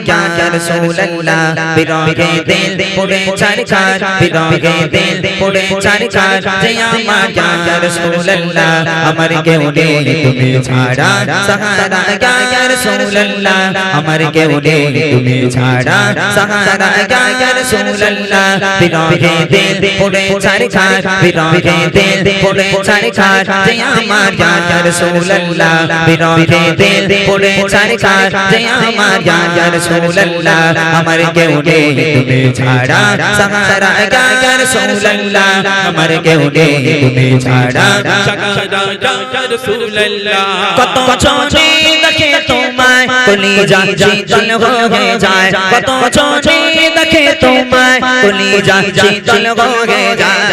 ইয়া রাসূলুল্লাহ বিরহে দিল পড়ে ছারখার বিরহে দিল পড়ে ছারখার যে আমার ইয়া রাসূলুল্লাহ আমার কেউ নেই তুমি ছাড়া সাহারা ইয়া রাসূলুল্লাহ আমার কেউ নেই তুমি ছাড়া সাহারা ইয়া রাসূলুল্লাহ বিরহে দিল পড়ে ছারখার বিরহে দিল পড়ে ছারখার যে আমার ইয়া রাসূলুল্লাহ বিরহে দিল পড়ে ছারখার যে আমার ইয়া রাসূলুল্লাহ আমার কেউ নেই তুমি ছাড়া সাহারা ইয়া রাসূলুল্লাহ আমার কেউ নেই তুমি ছাড়া সাহারা ইয়া রাসূলুল্লাহ কত চোখে দেখে তোমায় কলিজা শীতল হয়ে যায় কত চোখে দেখে তোমায় কলিজা শীতল হয়ে যায়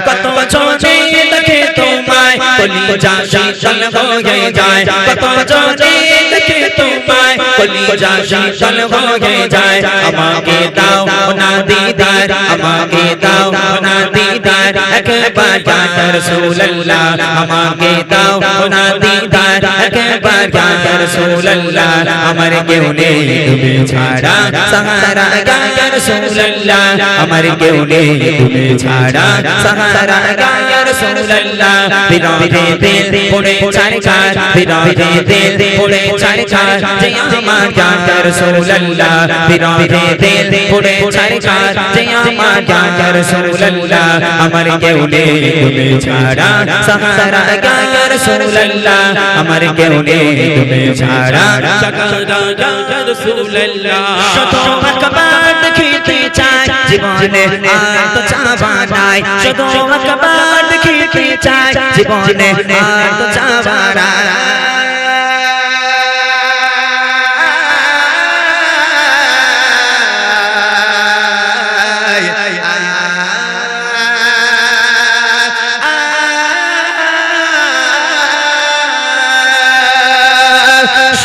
কত চোখে দেখে তোমায় কলিজা শীতল হয়ে যায় কত চোখে দেখে তোমায় কলিজা শীতল হয়ে যায় আমাকে দাও না দিদার আমাকে দাও না দিদার একবার ইয়া রাসূলুল্লাহ আমাকে দাও না দিদার একবার ইয়া রাসূলুল্লাহ আমার কেউ নেই তুমি ছাড়া সাহারা ইয়া রাসূলুল্লাহ আমার কেউ নেই তুমি ছাড়া সাহারা ইয়া রাসূলুল্লাহ বিরহে দিল পড়ে ছারখার বিরহে দিল পড়ে ছারখার যে আমার ইয়া রাসূলুল্লাহ বিরহে দিল পড়ে ছারখার যে আমার ইয়া রাসূলুল্লাহ আমার কেউ নেই তুমি ছাড়া সাহারা ইয়া রাসূলুল্লাহ আমার কেউ নেই তুমি ছাড়া সাহারা ইয়া রাসূলুল্লাহ শত আকবার দেখিতে চাই জীবনে আর তো চাওয়া নাই শত আকবার দেখিতে চাই জীবনে আর তো চাওয়া নাই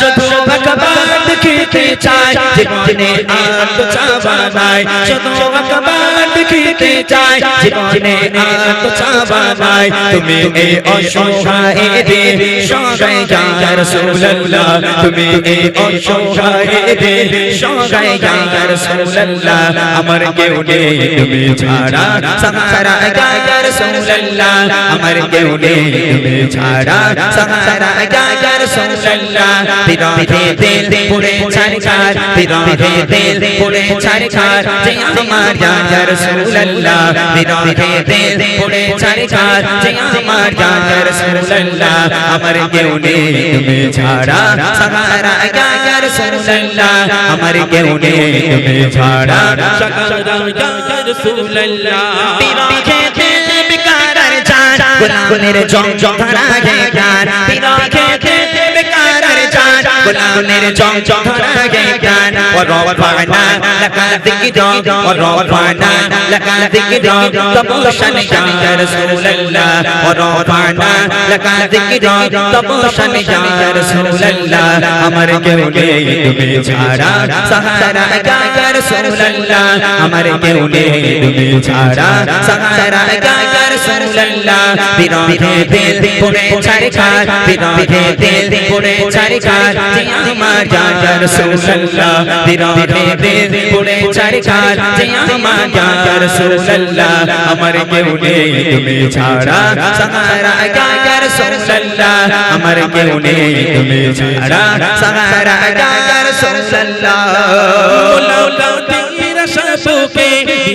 শুধু ভগবান দেখিতে চাই জীবনে আর তো চাওয়া নাই শুধু ভগবান দেখিতে চাই জীবনে আর তো চাওয়া নাই তুমি এই অসহায়দের সহায় ইয়া রাসূলুল্লাহ তুমি এই অসহায়দের সহায় ইয়া রাসূলুল্লাহ আমার কেউ নেই তুমি ছাড়া সাহারা ইয়া রাসূলুল্লাহ আমার কেউ নেই তুমি ছাড়া সাহারা ইয়া রাসূলুল্লাহ বিরহে দিল পড়ে ছারখার বিরহে দিল পড়ে ছারখার যে আমার ইয়া রাসূলুল্লাহ বিরহে দিল পড়ে ছারখার যে আমার ইয়া রাসূলুল্লাহ আমার কেউ নেই তুমি ছাড়া সাহারা ইয়া রাসূলুল্লাহ আমার কেউ নেই তুমি ছাড়া সাহারা ইয়া রাসূলুল্লাহ বিরহে দিল বেকার জান গুনাহের জং ধরায়ে প্রাণ বিরহে দিল বেকার জান গুনাহের জং ধরায়ে প্রাণ ওরফানা লাকা যিকরা ওরফানা লাকা যিকরা তবশান ইয়া রাসূলুল্লাহ ওরফানা লাকা যিকরা তবশান ইয়া রাসূলুল্লাহ আমার কেউ নেই তুমি ছাড়া সাহারা ইয়া রাসূলুল্লাহ আমার কেউ নেই তুমি ছাড়া সাহারা ইয়া রাসূলুল্লাহ বিরহে দিল পড়ে ছারখার বিরহে দিল পড়ে ছারখার যে আমার ইয়া রাসূলুল্লাহ বিরহে দিল পড়ে ছারখার যে আমার ইয়া রাসূলুল্লাহ আমার কেউ নেই তুমি ছাড়া সাহারা ইয়া রাসূলুল্লাহ আমার কেউ নেই তুমি ছাড়া সাহারা ইয়া রাসূলুল্লাহ মুলাকা তেরা শাসকে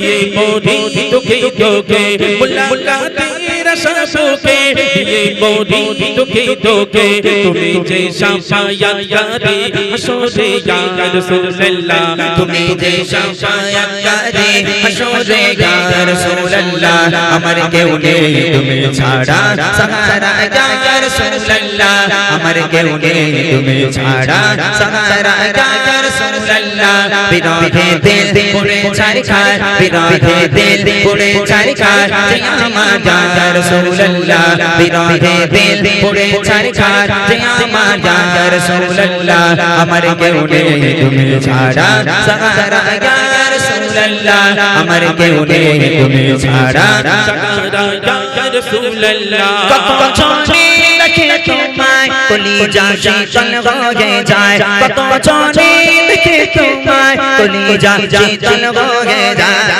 ये मोदी दुखे दुखे मुलाका तेरा शासके ये मोदी दुखे दुखे तुम्हें जैसा शायद करे हशोरे या रसूलल्लाह तुम्हें जैसा शायद करे हशोरे या रसूलल्लाह अमर केउ नेई तुम्हें छाड़ा सहारा या रसूलल्लाह अमर केउ नेई तुम्हें छाड़ा सहारा या रसूलल्लाह बिरहे दिल पड़े छारखार बिरहे दिल পুড়ে ছারখার যে আমার ইয়া রাসূলুল্লাহ বিরহে দিল পুড়ে ছারখার যে আমার ইয়া রাসূলুল্লাহ আমার কেউ নেই তুমি ছাড়া সাহারা ইয়া রাসূলুল্লাহ আমার কেউ নেই তুমি ছাড়া ইয়া রাসূলুল্লাহ কত জনে দেখে তোমায় কলিজা শীতল হয়ে যায় কত জনে দেখে তোমায় কলিজা শীতল হয়ে যায়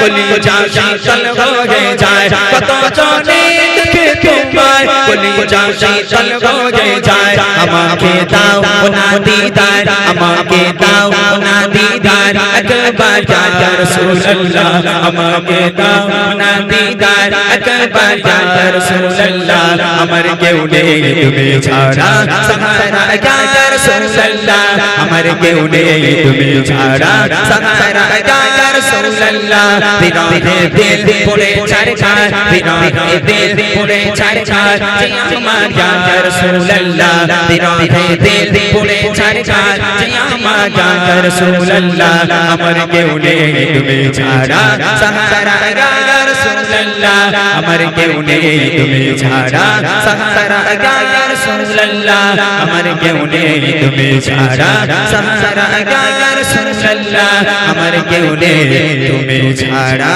কলিজা শীতল হয়ে যায় কত জনে দেখে তোমায় কলিজা শীতল হয়ে যায় আমাকে দাও না দিদার আমাকে দাও না দিদার একবার ইয়া রাসূলুল্লাহ আমাকে দাও না দিদার একবার ইয়া রাসূলুল্লাহ আমার কেউ নেই তুমি ছাড়া সাহারা ইয়া রাসূলুল্লাহ আমার কেউ নেই তুমি ছাড়া সাহারা ইয়া রাসূলুল্লাহ বিরহে দিল পুড়ে ছারখার বিরহে দিল পুড়ে ছারখার যে আমার ইয়া রাসূলুল্লাহ বিরহে দিল পুড়ে ছারখার যে আমার ইয়া রাসূলুল্লাহ আমার কেউ নেই তুমি ছাড়া সাহারা ইয়া রাসূলুল্লাহ আমার কেউ নেই তুমি ছাড়া সাহারা ইয়া রাসূলুল্লাহ আমার কেউ নেই তুমি ছাড়া সাহারা ইয়া রাসূলুল্লাহ আমার কেউ নেই তুমি ছাড়া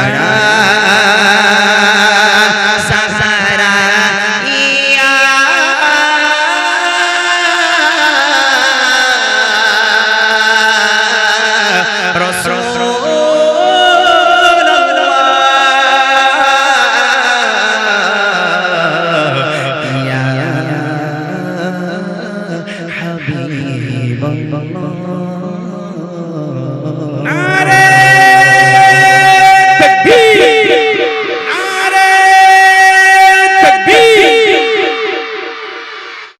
সাহারা ইয়া রাসূলুল্লাহ ইয়া হাবিবাল্লাহ